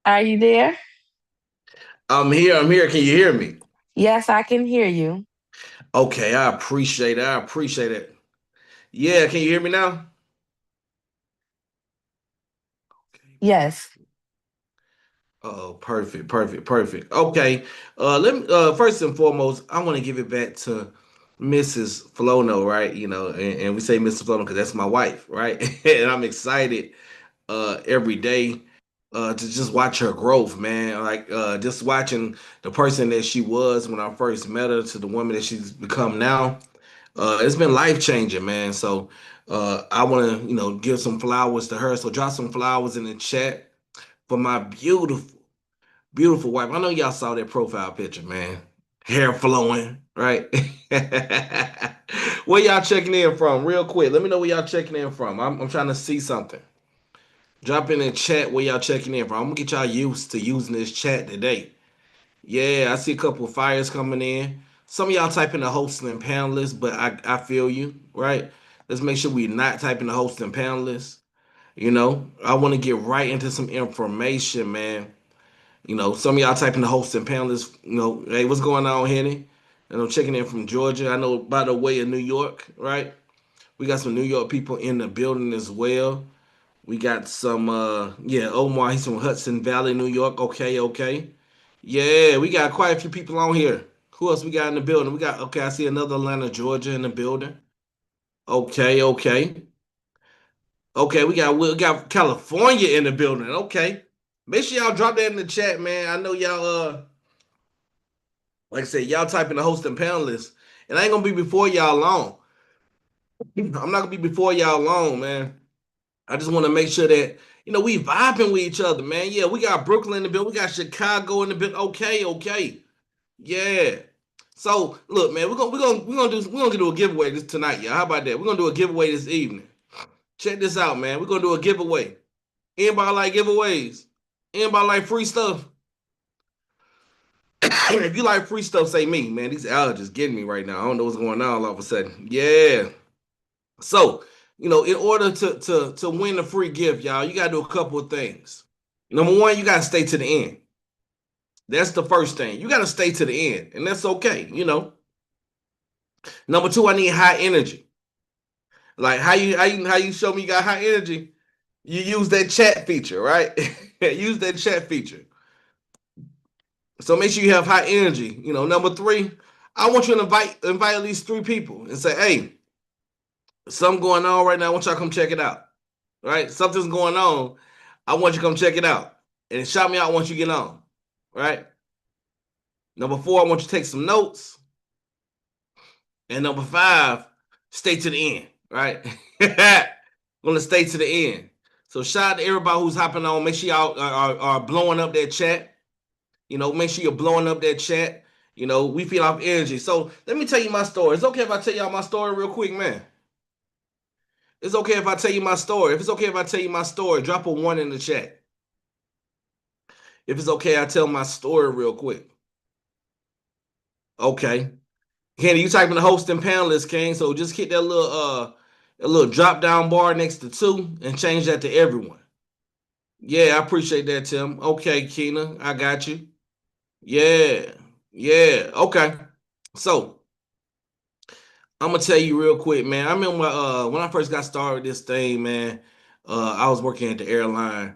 Are you there? I'm here. I'm here. Can you hear me? Yes, I can hear you. Okay, I appreciate it. I appreciate it. Yeah, can you hear me now? Okay, Yes. oh, perfect, perfect, perfect. Okay, let me first and foremost, I want to give it back to Mrs. Flono, right? And we say Mrs. Flono because that's my wife, right? And I'm excited every day to just watch her growth, man. Like just watching the person that she was when I first met her to the woman that she's become now. It's been life changing, man. So I want to, give some flowers to her. So drop some flowers in the chat for my beautiful, beautiful wife. I know y'all saw that profile picture, man. Hair flowing, right? Where y'all checking in from, real quick? Let me know where y'all checking in from. I'm trying to see something. Drop in the chat where y'all checking in from. I'm gonna get y'all used to using this chat today. Yeah, I see a couple of fires coming in. Some of y'all typing the hosts and panelists, but I feel you, right? Let's make sure we're not typing the hosts and panelists. I want to get right into some information, man. Some of y'all typing the hosts and panelists, hey, what's going on, Henny? And I'm checking in from Georgia. I know by the way of New York, right? We got some New York people in the building as well. We got some yeah, Omar, he's from Hudson Valley, New York. Okay, okay. Yeah, we got quite a few people on here. Who else we got in the building? We got okay, I see another Atlanta, Georgia in the building. Okay, okay. Okay, we got California in the building. Okay. Make sure y'all drop that in the chat, man. I know y'all like I said, y'all typing the host and panelists. And I ain't gonna be before y'all long. I'm not gonna be before y'all long, man. I just want to make sure that we vibing with each other, man. Yeah, we got Brooklyn in the building, we got Chicago in the building. Okay, okay, yeah. So look, man, we're gonna do a giveaway this tonight, y'all. How about that? We're gonna do a giveaway this evening. Check this out, man. We're gonna do a giveaway. Anybody like giveaways? Anybody like free stuff? If you like free stuff, say me, man. These allergies getting me right now. I don't know what's going on all of a sudden. Yeah. So, in order to win a free gift, y'all, you gotta do a couple of things. Number one, you gotta stay to the end. That's the first thing. You gotta stay to the end, and that's okay. Number two, I need high energy. Like how you show me you got high energy. You use that chat feature, right? Use that chat feature. So make sure you have high energy. Number three, I want you to invite at least three people and say, hey, something going on right now. I want y'all to come check it out. Right? Something's going on. I want you to come check it out. And shout me out once you get on. Right? Number four, I want you to take some notes. And number five, stay to the end. Right? Gonna stay to the end. So shout out to everybody who's hopping on. Make sure y'all are blowing up that chat. Make sure you're blowing up that chat. We feel off energy. So let me tell you my story. It's okay if I tell y'all my story real quick, man. It's okay if I tell you my story. If it's okay if I tell you my story, drop a one in the chat. If it's okay, I tell my story real quick. Okay. Kenny, you typing the host and panelist, King. So just hit that little a little drop down bar next to two and change that to everyone. Yeah, I appreciate that, Tim. Okay, Keena, I got you. Yeah, yeah. Okay. So I'm gonna tell you real quick, man. I remember when I first got started with this thing, man. I was working at the airline.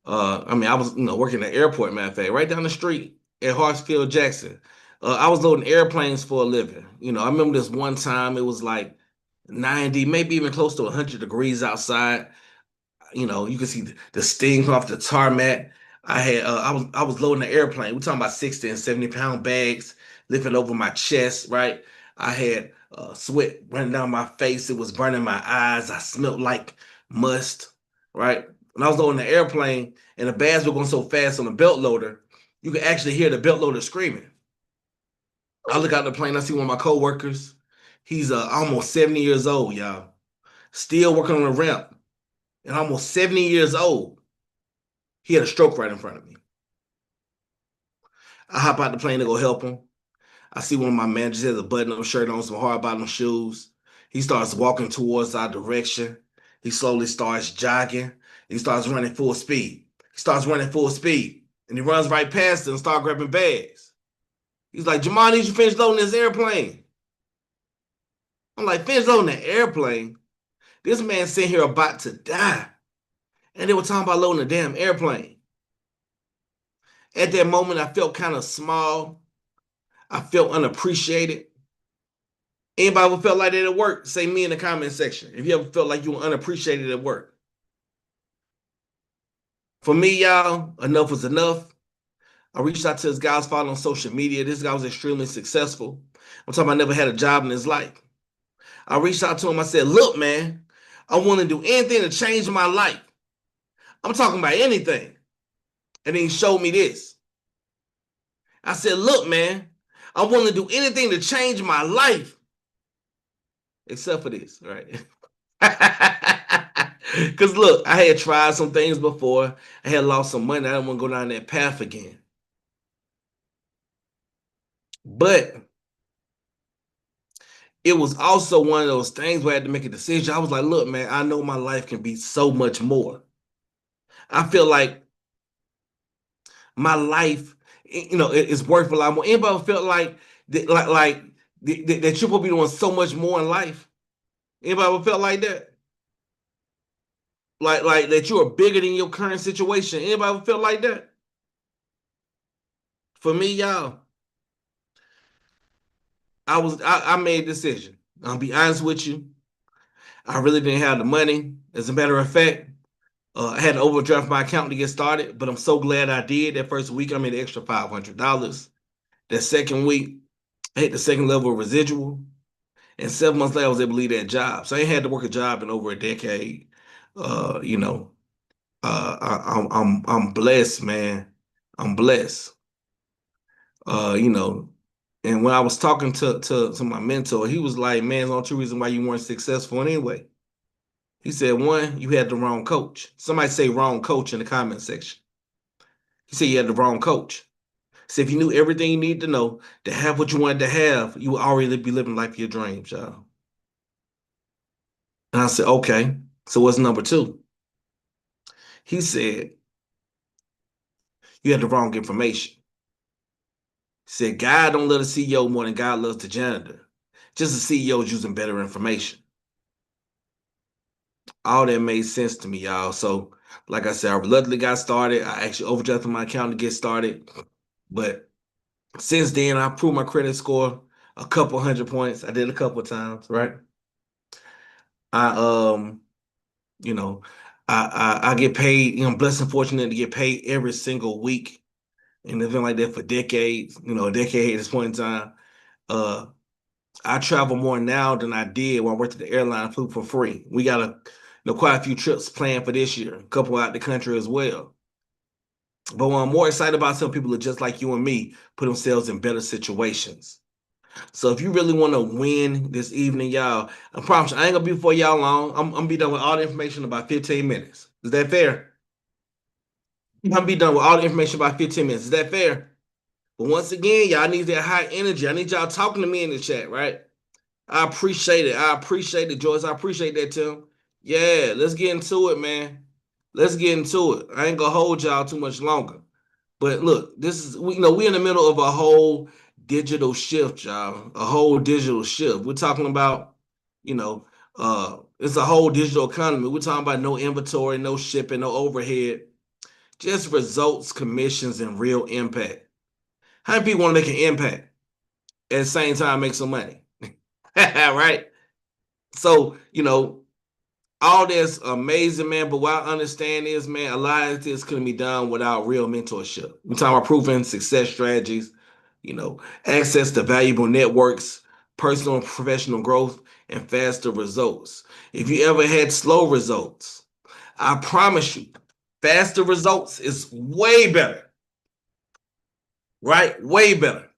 I was working at the airport, matter of fact, right down the street at Hartsfield Jackson. I was loading airplanes for a living. I remember this one time it was like 90, maybe even close to 100 degrees outside. You could see the steam off the tarmac. I was loading the airplane. We're talking about 60 and 70 pound bags lifting over my chest, right? I had sweat running down my face. It was burning my eyes. I smelled like must, right? When I was loading the airplane and the bags were going so fast on the belt loader, you could actually hear the belt loader screaming. I look out the plane, I see one of my coworkers. He's almost 70 years old, y'all. Still working on the ramp and almost 70 years old. He had a stroke right in front of me. I hop out the plane to go help him. I see one of my managers has a button-up shirt on, some hard-bottom shoes. He starts walking towards our direction. He slowly starts jogging. He starts running full speed. He starts running full speed. And he runs right past her and start grabbing bags. He's like, Jamal, I need you to finish loading this airplane. I'm like, finish loading the airplane? This man sitting here about to die. And they were talking about loading a damn airplane. At that moment, I felt kind of small. I felt unappreciated. Anybody ever felt like that at work? Say me in the comment section. If you ever felt like you were unappreciated at work. For me, y'all, enough was enough. I reached out to this guy I was following on social media. This guy was extremely successful. I'm talking about never had a job in his life. I reached out to him. I said, look, man, I want to do anything to change my life. I'm talking about anything. And then he showed me this. I said, look, man, I want to do anything to change my life. Except for this, right? Because look, I had tried some things before. I had lost some money. I didn't want to go down that path again. But it was also one of those things where I had to make a decision. I was like, look, man, I know my life can be so much more. I feel like my life, is worth a lot more. Anybody felt like that you're supposed to be doing so much more in life? Anybody ever felt like that? Like that you are bigger than your current situation? Anybody ever felt like that? For me, y'all, I made a decision. I'll be honest with you. I really didn't have the money. As a matter of fact, I had to overdraft my account to get started, but I'm so glad I did. That first week, I made an extra $500. That second week, I hit the second level of residual. And 7 months later, I was able to leave that job. So I ain't had to work a job in over a decade. I'm blessed, man. I'm blessed. And when I was talking to my mentor, he was like, man, there's only two reasons why you weren't successful anyway. He said, one, you had the wrong coach. Somebody say wrong coach in the comment section. He said you had the wrong coach. So if you knew everything you needed to know to have what you wanted to have, you would already be living life of your dreams, y'all. And I said, okay, so what's number two? He said, you had the wrong information. He said, God don't love the CEO more than God loves the janitor. Just the CEO is using better information. All that made sense to me, y'all. So, like I said, I reluctantly got started. I actually overdrafted my account to get started. But since then, I improved my credit score a couple 100 points. I did a couple of times, right? I I get paid, I'm blessed and fortunate to get paid every single week. And it's been like that for decades, a decade at this point in time. I travel more now than I did when I worked at the airline. I flew for free. We got quite a few trips planned for this year, a couple out the country as well. But what I'm more excited about, some people are just like you and me, put themselves in better situations. So if you really want to win this evening, y'all, I promise you, I ain't gonna be before y'all long. I'm gonna be done with all the information in about 15 minutes. Is that fair? I'm gonna be done with all the information in about 15 minutes. Is that fair? But once again, y'all need that high energy. I need y'all talking to me in the chat, right? I appreciate it. I appreciate it, Joyce. I appreciate that, Tim. Yeah, let's get into it, man. Let's get into it. I ain't gonna hold y'all too much longer. But look, this is we in the middle of a whole digital shift, y'all. A whole digital shift. We're talking about, it's a whole digital economy. We're talking about no inventory, no shipping, no overhead, just results, commissions, and real impact. How many people want to make an impact at the same time make some money? Right? So, all that's amazing, man. But what I understand is, man, a lot of this couldn't be done without real mentorship. We're talking about proven success strategies, access to valuable networks, personal and professional growth, and faster results. If you ever had slow results, I promise you, faster results is way better. Right? Way better.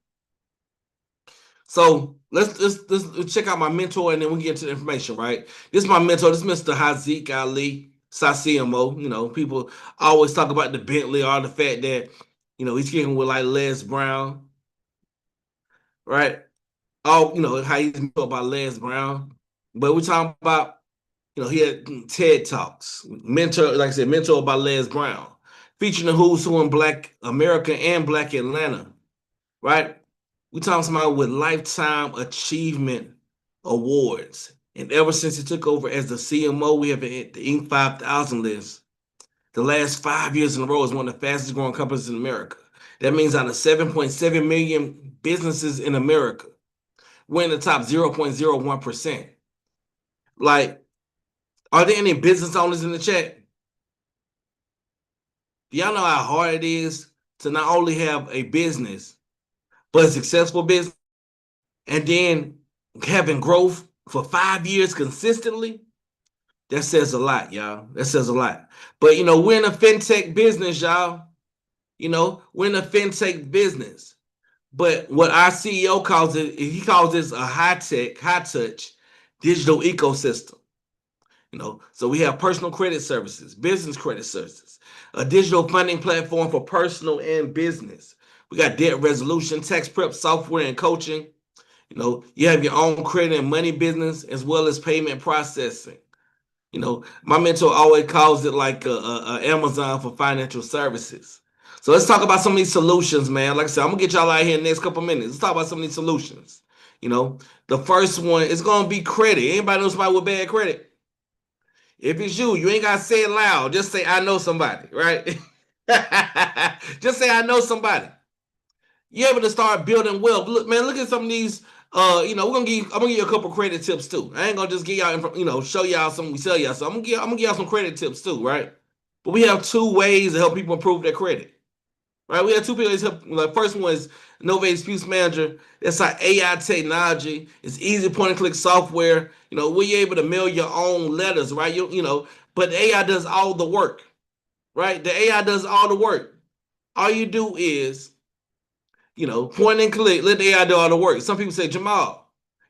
So let's check out my mentor, and then we can get to the information, right? This is my mentor. This is Mr. Haziq Ali Sasimo. People always talk about the Bentley or the fact that, he's kicking with like Les Brown, right? Oh, how he's about Les Brown. But we're talking about, he had TED Talks, mentor, like I said, mentor by Les Brown. featuring the who's who in Black America and Black Atlanta, right? We talking about with lifetime achievement awards. And ever since he took over as the CMO, we have the Inc. 5000 list. The last 5 years in a row is one of the fastest growing companies in America. That means out of 7.7 million businesses in America, we're in the top 0.01%. Like, are there any business owners in the chat? Do y'all know how hard it is to not only have a business, but a successful business, and then having growth for 5 years consistently? That says a lot, y'all. That says a lot. But, we're in a fintech business, y'all. We're in a fintech business. But what our CEO calls it, he calls this a high-tech, high-touch digital ecosystem. So we have personal credit services, business credit services, a digital funding platform for personal and business. We got debt resolution, tax prep software, and coaching. You have your own credit and money business as well as payment processing. My mentor always calls it like a Amazon for financial services. So let's talk about some of these solutions, man. Like I said, I'm gonna get y'all out here in the next couple minutes. Let's talk about some of these solutions. The first one is gonna be credit. Anybody know somebody with bad credit? If it's you, you ain't gotta say it loud. Just say, I know somebody, right? Just say, I know somebody. You're able to start building wealth. Look, man, look at some of these. I'm gonna give you a couple credit tips too. I ain't gonna just give y'all, show y'all something, we sell y'all. So I'm gonna give y'all some credit tips too, right? But we have two ways to help people improve their credit, right? We have two ways to help. The first one is Nova Disputes Manager. That's our AI technology. It's easy point and click software. Where you're able to mail your own letters, right? But the AI does all the work, right? The AI does all the work. All you do is point and click, let the AI do all the work. Some people say, Jamal,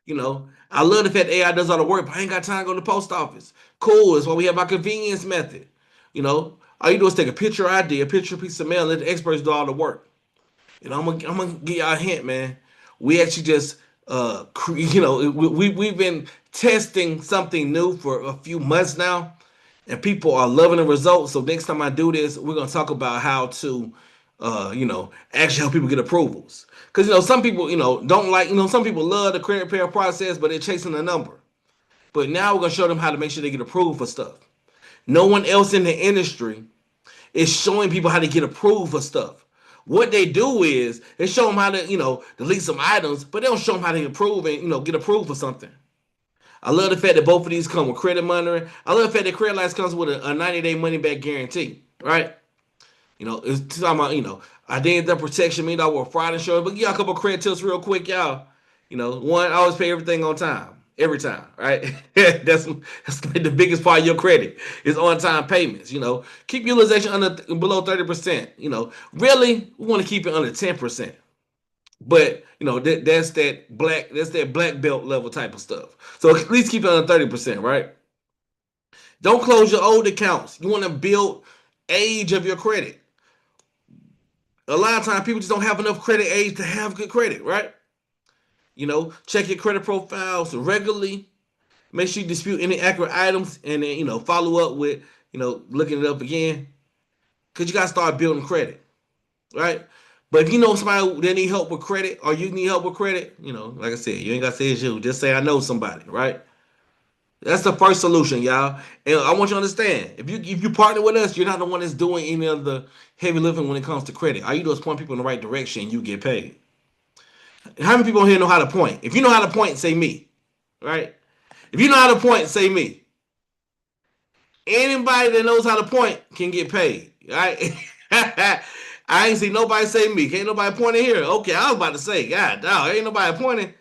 I love the fact AI does all the work, but I ain't got time to go to the post office. Cool, that's why we have our convenience method. All you do is take a picture ID, a picture piece of mail, and let the experts do all the work. I'm gonna give y'all a hint, man. We actually just we've been testing something new for a few months now, and people are loving the results. So next time I do this, we're gonna talk about how to actually help people get approvals. Because some people don't like, some people love the credit repair process, but they're chasing a number. But now we're gonna show them how to make sure they get approved for stuff. No one else in the industry is showing people how to get approved for stuff. What they do is they show them how to, delete some items, but they don't show them how to approve and, get approved for something. I love the fact that both of these come with credit monitoring. I love the fact that Credit Lights comes with a 90-day money back guarantee, right? It's talking about, identity protection, with fraud insurance. But give y'all a couple of credit tips real quick, y'all. One, always pay everything on time. Every time, right? that's the biggest part of your credit is on-time payments. Keep utilization below 30%. Really, we want to keep it under 10%. But that's that black belt level type of stuff. So at least keep it under 30%, right? Don't close your old accounts. You want to build age of your credit. A lot of times people just don't have enough credit age to have good credit, right? Check your credit profiles regularly. Make sure you dispute any accurate items and then, follow up with, looking it up again. Because you got to start building credit, right? But if you know somebody that need help with credit or you need help with credit, like I said, you ain't got to say it's you. Just say, I know somebody, right? That's the first solution, y'all. And I want you to understand, if you partner with us, you're not the one that's doing any of the heavy lifting when it comes to credit. All you do is point people in the right direction and you get paid. How many people here know how to point? If you know how to point, say me, right? If you know how to point, say me. Anybody that knows how to point can get paid, right? I ain't see nobody say me. Can't nobody point in here. Okay, I was about to say, God, dog, ain't nobody pointing.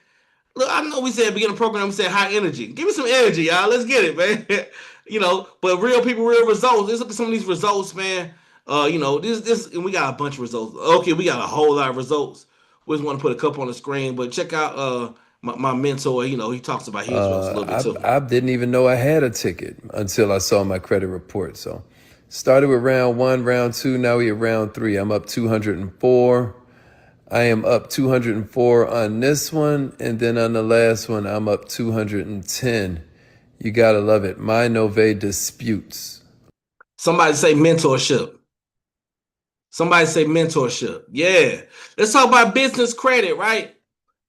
Look, I know we said at the beginning of the program, we said high energy. Give me some energy, y'all. Let's get it, man. But real people, real results. Let's look at some of these results, man. This, and we got a bunch of results. Okay, we got a whole lot of results. We just want to put a couple on the screen, but check out my mentor. He talks about his results a little bit too. I didn't even know I had a ticket until I saw my credit report. So started with round 1, round 2. Now we at round 3. I'm up 204. I am up 204 on this one, and then on the last one, I'm up 210. You gotta love it. My Nova Disputes. Somebody say mentorship. Somebody say mentorship. Yeah. Let's talk about business credit, right?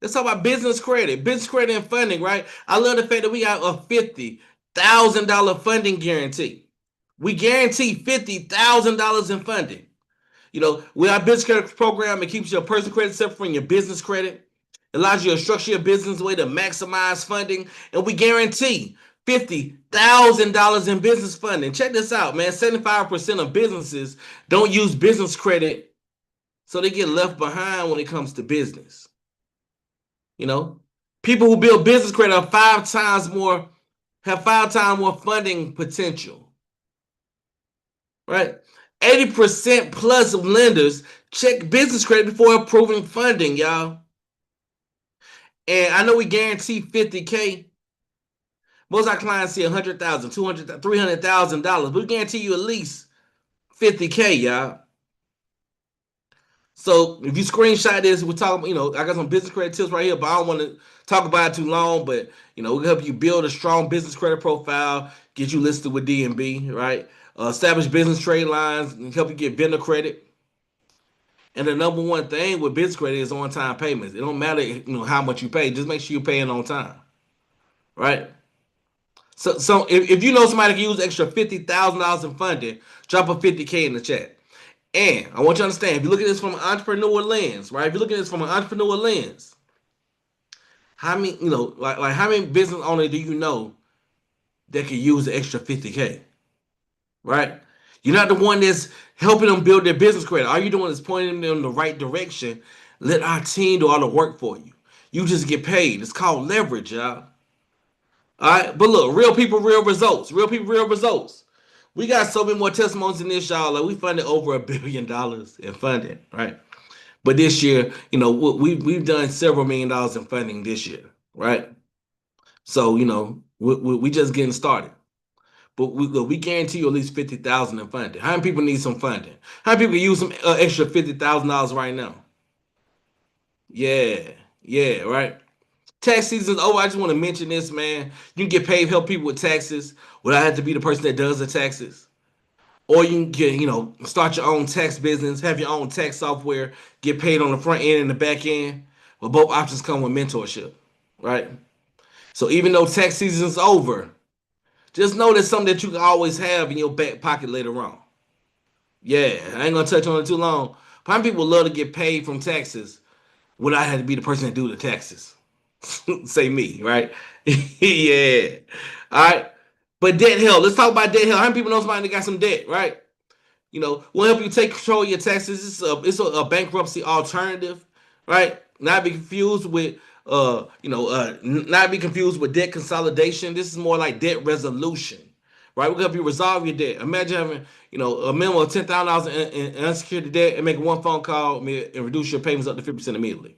Let's talk about business credit and funding, right? I love the fact that we got a $50,000 funding guarantee. We guarantee $50,000 in funding. With our business credit program, it keeps your personal credit separate from your business credit. It allows you to structure your business way to maximize funding, and we guarantee $50,000 in business funding. Check this out, man. 75% of businesses don't use business credit, so they get left behind when it comes to business. People who build business credit have 5 times more funding potential. Right? 80% plus of lenders check business credit before approving funding, y'all. And I know we guarantee $50K. Most of our clients see $100,000, $200,000, $300,000, but we guarantee you at least $50K, y'all. So if you screenshot this, we're talking, I got some business credit tips right here, but I don't want to talk about it too long. But we can help you build a strong business credit profile, get you listed with DNB, right? Establish business trade lines, and help you get vendor credit. And the number one thing with business credit is on-time payments. It don't matter, how much you pay. Just make sure you're paying on time, right? So if you know somebody can use extra $50,000 in funding, drop a $50K in the chat. And I want you to understand, if you look at this from an entrepreneur lens, right? If you look at this from an entrepreneur lens, how many, like how many business owners do you know that can use the extra $50K, right? You're not the one that's helping them build their business credit. All you're doing is pointing them in the right direction. Let our team do all the work for you. You just get paid. It's called leverage, y'all. All right, but look, real people, real results. Real people, real results. We got so many more testimonies than this, y'all. Like we funded over $1 billion in funding, right? But this year, we've done several $1 million in funding this year, right? So we just getting started. But we guarantee you at least $50,000 in funding. How many people need some funding? How many people use some extra $50,000 right now? Yeah, right. Tax season's over. I just want to mention this, man. You can get paid, help people with taxes without having to be the person that does the taxes. Or you can get, start your own tax business, have your own tax software, get paid on the front end and the back end. But both options come with mentorship, right? So even though tax season's over, just know that's something that you can always have in your back pocket later on. Yeah, I ain't gonna touch on it too long. But how many people love to get paid from taxes without having to be the person that do the taxes? Say me, right? Yeah. All right. But debt help. Let's talk about debt help. How many people know somebody that got some debt, right? We'll help you take control of your taxes. It's a bankruptcy alternative, right? Not be confused with not be confused with debt consolidation. This is more like debt resolution, right? We'll help you resolve your debt. Imagine having a minimum of $10,000 in unsecured debt and making one phone call and reduce your payments up to 50% immediately.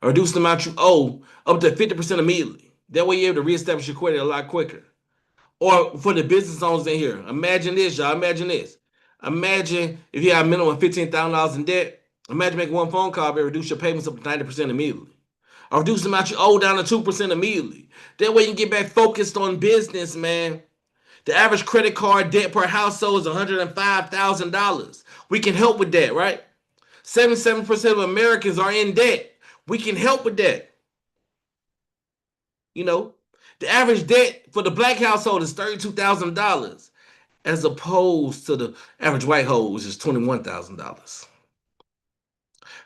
Or reduce the amount you owe up to 50% immediately. That way you're able to reestablish your credit a lot quicker. Or for the business owners in here, imagine this, y'all. Imagine this. Imagine if you have a minimum of $15,000 in debt. Imagine making one phone call and reduce your payments up to 90% immediately. Or reduce the amount you owe down to 2% immediately. That way you can get back focused on business, man. The average credit card debt per household is $105,000. We can help with that, right? 77% of Americans are in debt. We can help with that. The average debt for the black household is $32,000 as opposed to the average white household, which is $21,000.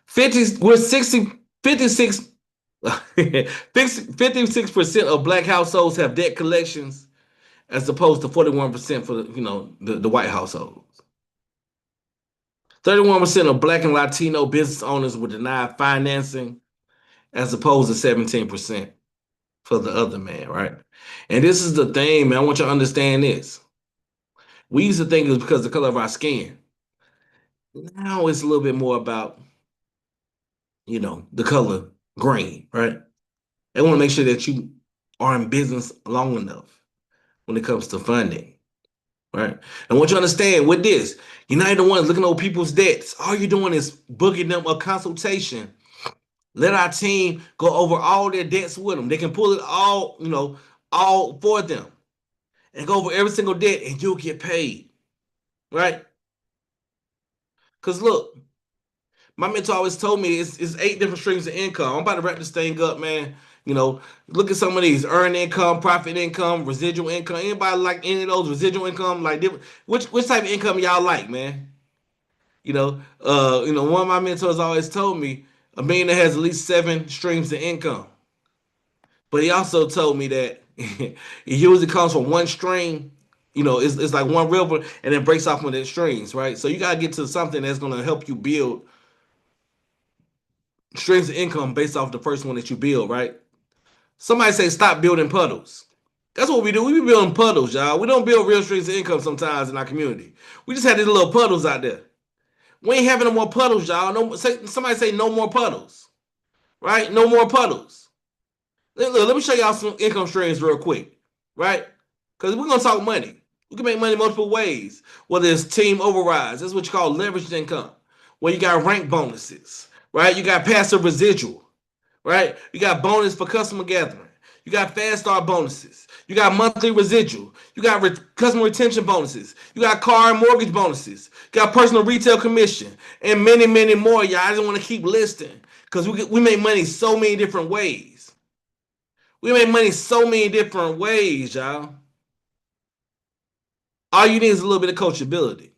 56% of black households have debt collections as opposed to 41% for the white households. 31% of black and Latino business owners were denied financing as opposed to 17% for the other man, right? And this is the thing, man. I want you to understand this. We used to think it was because of the color of our skin. Now it's a little bit more about, the color green, right? They want to make sure that you are in business long enough when it comes to funding, right? And what you understand with this, you're not the ones looking over people's debts. All you're doing is booking them a consultation. Let our team go over all their debts with them. They can pull it all, all for them and go over every single debt and you'll get paid, right? Because look, my mentor always told me it's 8 different streams of income. I'm about to wrap this thing up, man. You know, look at some of these: earned income, profit income, residual income. Anybody like any of those residual income? Like different, which type of income y'all like, man? One of my mentors always told me a millionaire has at least 7 streams of income. But he also told me that it usually comes from one stream. It's like one river and then breaks off into streams, right? So you gotta get to something that's gonna help you build streams of income based off the first one that you build, right? Somebody say stop building puddles. That's what we do. We be building puddles, y'all. We don't build real streams of income sometimes in our community. We just have these little puddles out there. We ain't having no more puddles, y'all. Somebody say no more puddles, right? No more puddles. Look, let me show y'all some income streams real quick, right? Because we're gonna talk money. We can make money multiple ways. Whether it's team overrides, that's what you call leveraged income. Where you got rank bonuses, right? You got passive residual, right? You got bonus for customer gathering. You got fast start bonuses. You got monthly residual. You got customer retention bonuses. You got car and mortgage bonuses. You got personal retail commission and many, many more. Y'all, I just want to keep listing because we make money so many different ways. We make money so many different ways, y'all. All you need is a little bit of coachability,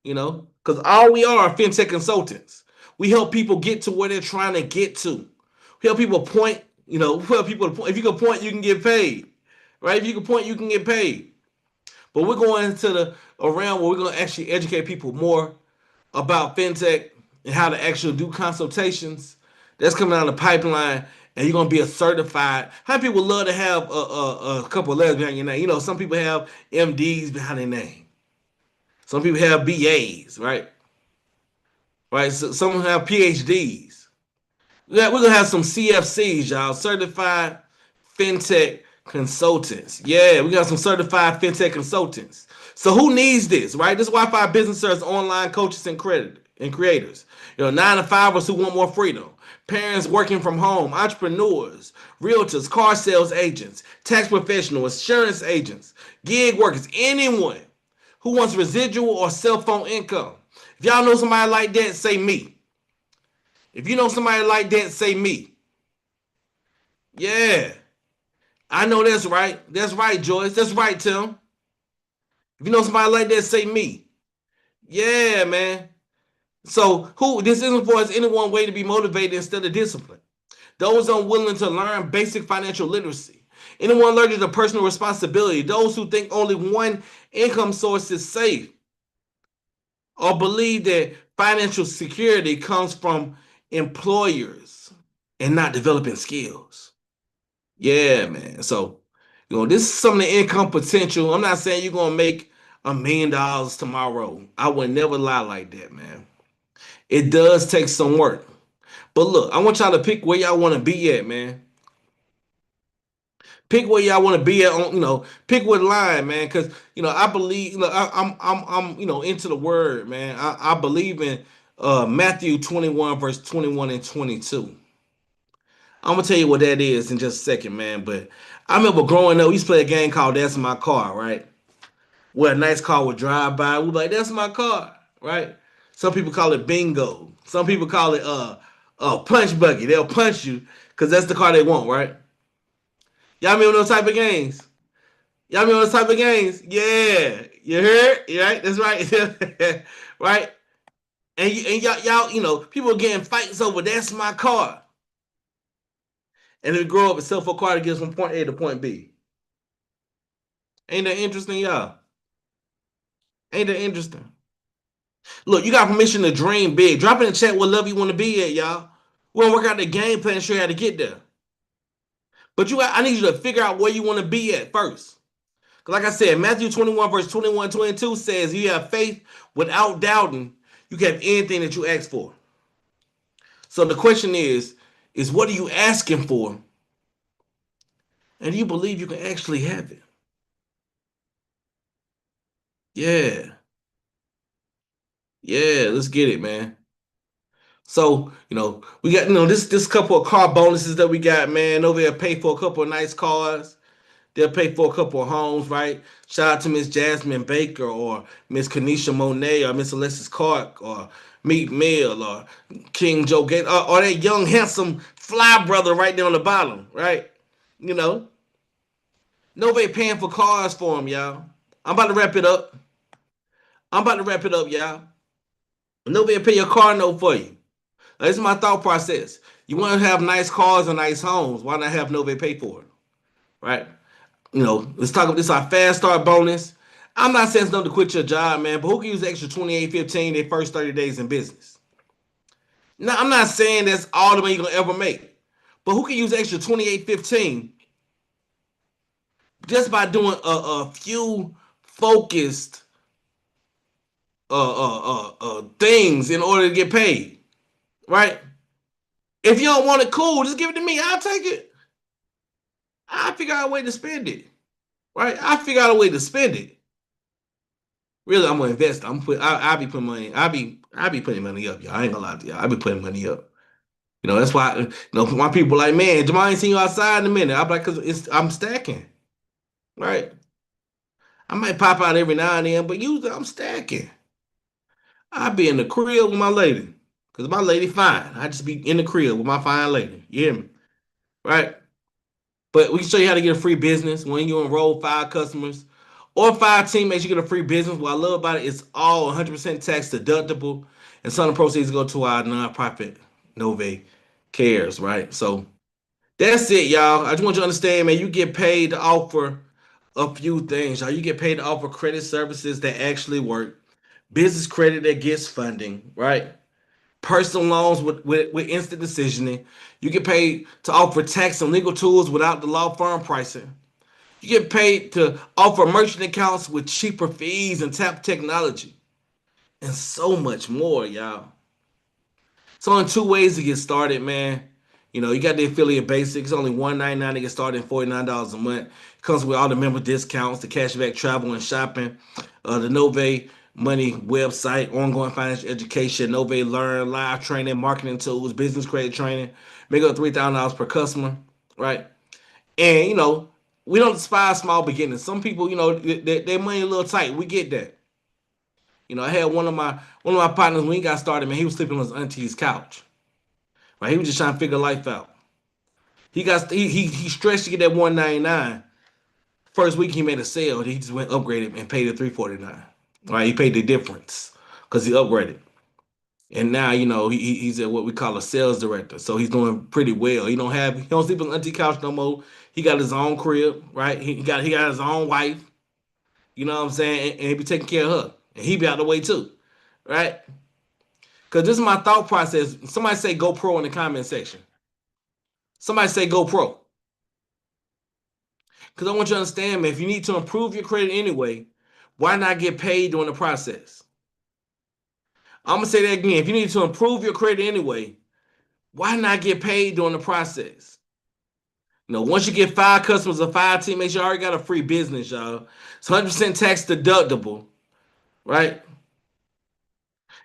because all we are fintech consultants. We help people get to where they're trying to get to. We help people point, we help people point. If you can point, you can get paid, right? If you can point, you can get paid. But we're going into a realm where we're going to actually educate people more about fintech and how to actually do consultations. That's coming down the pipeline, and you're going to be a certified. How many people love to have a couple of letters behind your name? Some people have MDs behind their name. Some people have BAs, right? Right. So some have PhDs. We're gonna have some CFCs, y'all. Certified fintech consultants. Yeah, we got some certified fintech consultants. So who needs this, right? This Wi-Fi business serves online coaches and creators. 9-to-5ers who want more freedom. Parents working from home, entrepreneurs, realtors, car sales agents, tax professionals, insurance agents, gig workers, anyone who wants residual or cell phone income. If y'all know somebody like that, say me. If you know somebody like that, say me. Yeah. I know that's right. That's right, Joyce. That's right, Tim. If you know somebody like that, say me. Yeah, man. So this isn't for us any one way to be motivated instead of disciplined. Those unwilling to learn basic financial literacy. Anyone allergic to personal responsibility. Those who think only one income source is safe. Or believe that financial security comes from employers and not developing skills. Yeah, man. So, this is some of the income potential. I'm not saying you're going to make $1 million tomorrow. I would never lie like that, man. It does take some work. But look, I want y'all to pick where y'all want to be at, man. Pick where y'all want to be at on, pick what line, man. Because, I believe, I'm into the word, man. I believe in Matthew 21, verse 21 and 22. I'm gonna tell you what that is in just a second, man. But I remember growing up, we used to play a game called That's My Car, right? Where a nice car would drive by. We'd be like, that's my car, right? Some people call it bingo. Some people call it punch buggy. They'll punch you because that's the car they want, right? Y'all remember those type of games? Y'all remember those type of games? Yeah. You heard? Right? That's right. Right? And y'all, people are getting fights over that's my car. And then grow up and sell for a car to get from point A to point B. Ain't that interesting, y'all? Ain't that interesting? Look, you got permission to dream big. Drop in the chat what level you want to be at, y'all. We're gonna work out the game plan and show you how to get there. But I need you to figure out where you want to be at first. Because like I said, Matthew 21, verse 21, 22 says, you have faith without doubting, you can have anything that you ask for. So the question is what are you asking for? And do you believe you can actually have it? Yeah. Yeah, let's get it, man. So, we got, this couple of car bonuses that we got, man. Over here, pay for a couple of nice cars. They'll pay for a couple of homes, right? Shout out to Miss Jasmine Baker or Miss Kanisha Monet or Miss Alexis Clark or Meek Mill or King Joe Gates or that young, handsome, fly brother right there on the bottom, right? You know, nobody paying for cars for him, y'all. I'm about to wrap it up. Y'all. Nobody pay your car note for you. This is my thought process. You want to have nice cars and nice homes. Why not have nobody pay for it? Right? Let's talk about this our fast start bonus. I'm not saying it's nothing to quit your job, man, but who can use extra 28.15 their first 30 days in business? Now, I'm not saying that's all the money you're gonna ever make, but who can use extra 28.15 just by doing a few focused things in order to get paid, right? If you don't want it, cool, just give it to me. I'll take it. I'll figure out a way to spend it, right? I figure out a way to spend it. Really, I'm gonna invest. I'll be putting money. I'll be putting money up, y'all. I ain't gonna lie to y'all. I'll be putting money up. That's why. My people like, man, Jamal ain't seen you outside in a minute. I'm like, cause I'm stacking, right? I might pop out every now and then, but usually I'm stacking. I be in the crib with my lady, cause my lady fine. I just be in the crib with my fine lady. You hear me, right? But we can show you how to get a free business when you enroll 5 customers or 5 teammates. You get a free business. What I love about it is all 100% tax deductible, and some of the proceeds go to our nonprofit Nove Cares. Right. So that's it, y'all. I just want you to understand, man. You get paid to offer a few things, y'all. You get paid to offer credit services that actually work, business credit that gets funding, right? Personal loans with instant decisioning. You get paid to offer tax and legal tools without the law firm pricing. You get paid to offer merchant accounts with cheaper fees and tap technology. And so much more, y'all. It's only 2 ways to get started, man. You got the affiliate basic. It's only $1.99 to get started and $49 a month. It comes with all the member discounts, the cashback travel and shopping, the Nove Money website, ongoing financial education, Nove Learn, live training, marketing tools, business credit training, make up $3,000 per customer, right? And we don't despise small beginnings. Some people, their money a little tight. We get that. I had one of my partners when he got started, man. He was sleeping on his auntie's couch. Right, he was just trying to figure life out. He stretched to get that 199. First week he made a sale. He just went upgraded and paid the 349. Right, he paid the difference because he upgraded. And now he's at what we call a sales director. So he's doing pretty well. He don't sleep on auntie couch no more. He got his own crib, right? He got his own wife. You know what I'm saying? And he be taking care of her. And he be out the way too. Right? Because this is my thought process. Somebody say go pro in the comment section. Somebody say go pro. Because I want you to understand, man, if you need to improve your credit anyway, why not get paid during the process? I'm going to say that again. If you need to improve your credit anyway, why not get paid during the process? Once you get 5 customers or 5 teammates, you already got a free business, y'all. It's 100% tax deductible, right?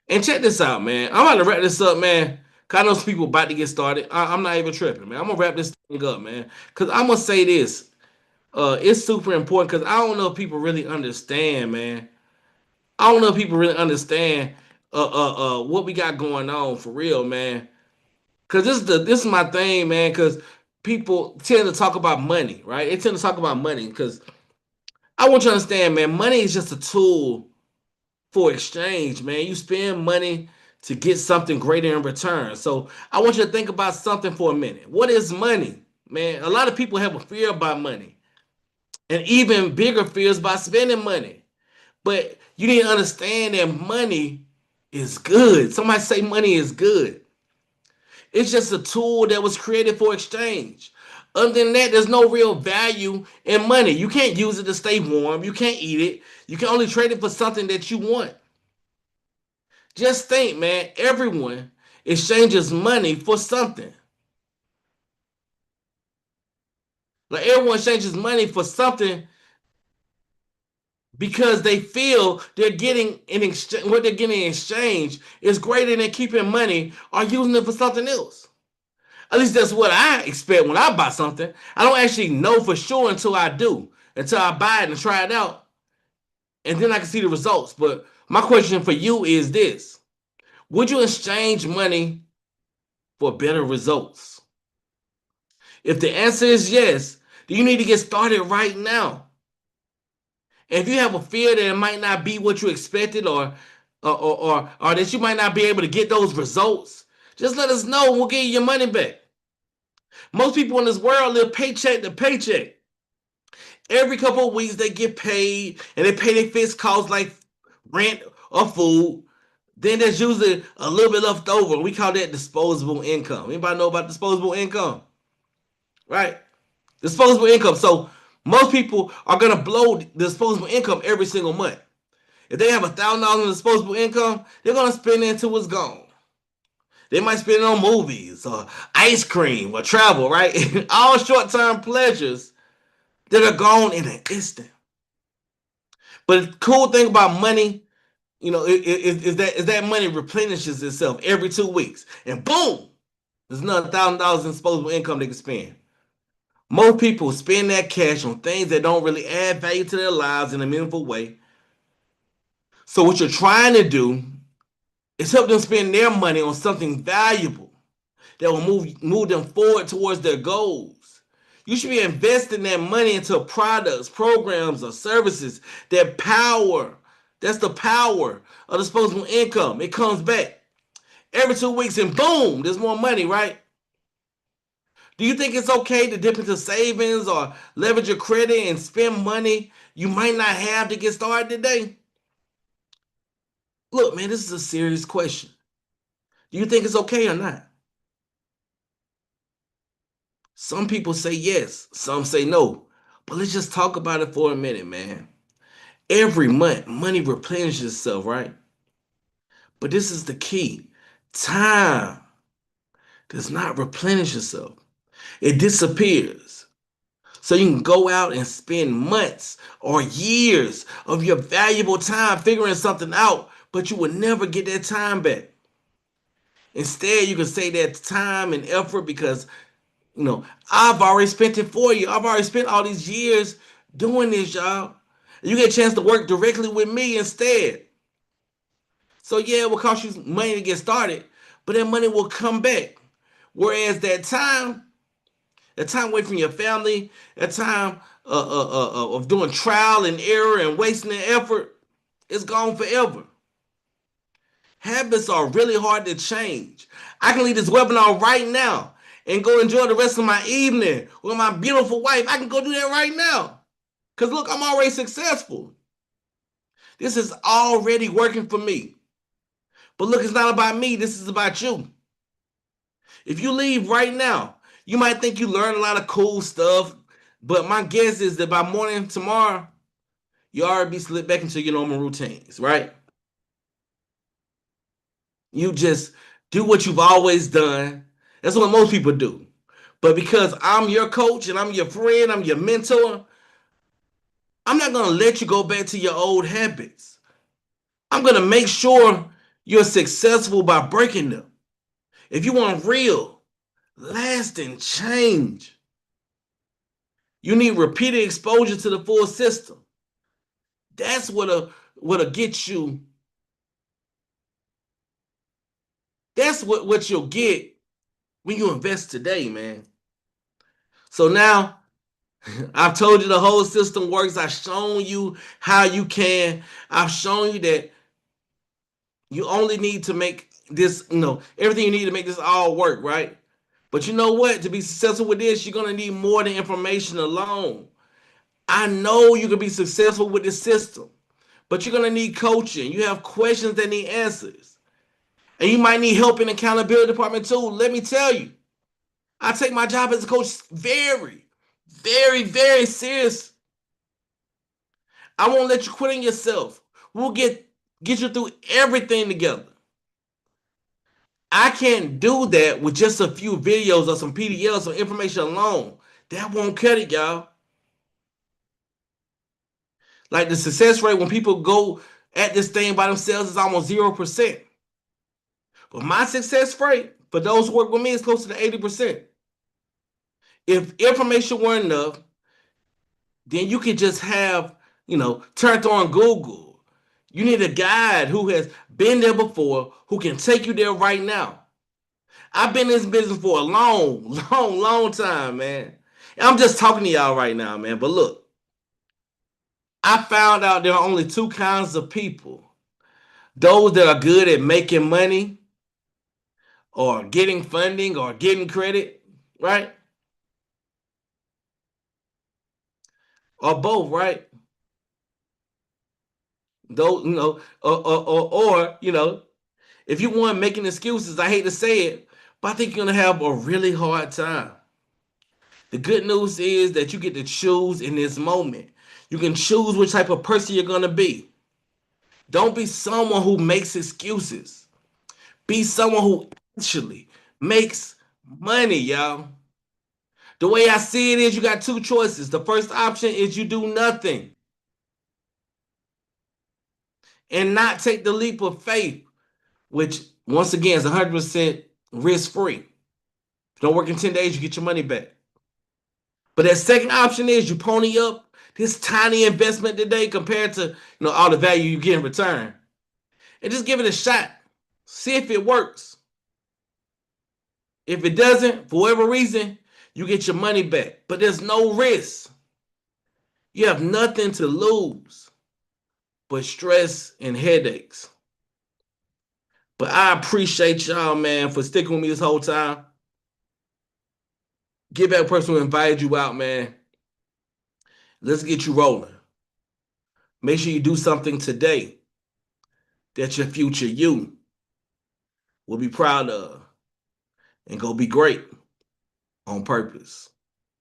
And check this out, man. I'm about to wrap this up, man. Because I know some people about to get started. I'm not even tripping, man. I'm going to wrap this thing up, man. Because I'm going to say this. It's super important because I don't know if people really understand, man. I don't know if people really understand what we got going on for real, man. Because this is my thing, man. Because people tend to talk about money, right? They tend to talk about money because I want you to understand, man. Money is just a tool for exchange, man. You spend money to get something greater in return. So I want you to think about something for a minute. What is money, man? A lot of people have a fear about money. And even bigger fears by spending money. But you need to understand that money is good. Somebody say money is good. It's just a tool that was created for exchange. Other than that, there's no real value in money. You can't use it to stay warm. You can't eat it. You can only trade it for something that you want. Just think, man, everyone exchanges money for something. Like everyone exchanges money for something because they feel they're getting in exchange. What they're getting in exchange is greater than keeping money or using it for something else. At least that's what I expect when I buy something. I don't actually know for sure until I do, until I buy it and try it out, and then I can see the results. But my question for you is this: would you exchange money for better results? If the answer is yes, then you need to get started right now. And if you have a fear that it might not be what you expected, or that you might not be able to get those results, just let us know and we'll give you your money back. Most people in this world live paycheck to paycheck. Every couple of weeks they get paid and they pay their fixed costs like rent or food. Then there's usually a little bit left over. We call that disposable income. Anybody know about disposable income? Right? Disposable income. So most people are gonna blow disposable income every single month. If they have $1,000 in disposable income, they're gonna spend it until it's gone. They might spend it on movies or ice cream or travel, right? All short-term pleasures that are gone in an instant. But the cool thing about money, is that money replenishes itself every 2 weeks, and boom, there's another $1,000 in disposable income they can spend. Most people spend that cash on things that don't really add value to their lives in a meaningful way. So what you're trying to do is help them spend their money on something valuable that will move them forward towards their goals. You should be investing that money into products, programs, or services that power. That's the power of disposable income. It comes back every 2 weeks and boom, there's more money, right? Do you think it's okay to dip into savings or leverage your credit and spend money you might not have to get started today? Look, man, this is a serious question. Do you think it's okay or not? Some people say yes, some say no. But let's just talk about it for a minute, man. Every month, money replenishes itself, right? But this is the key. Time does not replenish itself. It disappears. So you can go out and spend months or years of your valuable time figuring something out, but you will never get that time back. Instead, you can save that time and effort because, I've already spent it for you. I've already spent all these years doing this, y'all. You get a chance to work directly with me instead. So yeah, it will cost you money to get started, but that money will come back. Whereas that time away from your family, that time of doing trial and error and wasting the effort, it's gone forever. Habits are really hard to change. I can leave this webinar right now and go enjoy the rest of my evening with my beautiful wife. I can go do that right now. Because look, I'm already successful. This is already working for me. But look, it's not about me. This is about you. If you leave right now, you might think you learned a lot of cool stuff. But my guess is that by morning tomorrow, you already be slipped back into your normal routines, right? You just do what you've always done. That's what most people do. But because I'm your coach and I'm your friend, I'm your mentor, I'm not going to let you go back to your old habits. I'm going to make sure you're successful by breaking them. If you want real, lasting change, you need repeated exposure to the full system. That's what'll get you. That's what you'll get when you invest today, man. So now I've told you the whole system works. I've shown you how you can. I've shown you that you only need to make this, everything you need to make this all work, right? But you know what? To be successful with this, you're going to need more than information alone. I know you can be successful with this system, but you're going to need coaching. You have questions that need answers. And you might need help in the accountability department too. Let me tell you, I take my job as a coach very, very, very serious. I won't let you quit on yourself. We'll get you through everything together. I can't do that with just a few videos or some PDFs or information alone. That won't cut it, y'all. Like the success rate when people go at this thing by themselves is almost 0%. But my success rate for those who work with me, it's closer to 80%. If information weren't enough, then you could just have, turned on Google. You need a guide who has been there before, who can take you there right now. I've been in this business for a long, long, long time, man. And I'm just talking to y'all right now, man. But look, I found out there are only two kinds of people. Those that are good at making money or getting funding or getting credit, right? Or both, right? Those, if you want making excuses, I hate to say it, but I think you're gonna have a really hard time. The good news is that you get to choose in this moment. You can choose which type of person you're gonna be. Don't be someone who makes excuses. Be someone who actually makes money, y'all. The way I see it is you got two choices. The first option is you do nothing and not take the leap of faith, which once again is 100% risk free. If you don't work in 10 days, you get your money back. But that second option is you pony up this tiny investment today compared to all the value you get in return. And just give it a shot. See if it works. If it doesn't, for whatever reason, you get your money back. But there's no risk. You have nothing to lose but stress and headaches. But I appreciate y'all, man, for sticking with me this whole time. Get back to the person who invited you out, man. Let's get you rolling. Make sure you do something today that your future you will be proud of and go be great on purpose.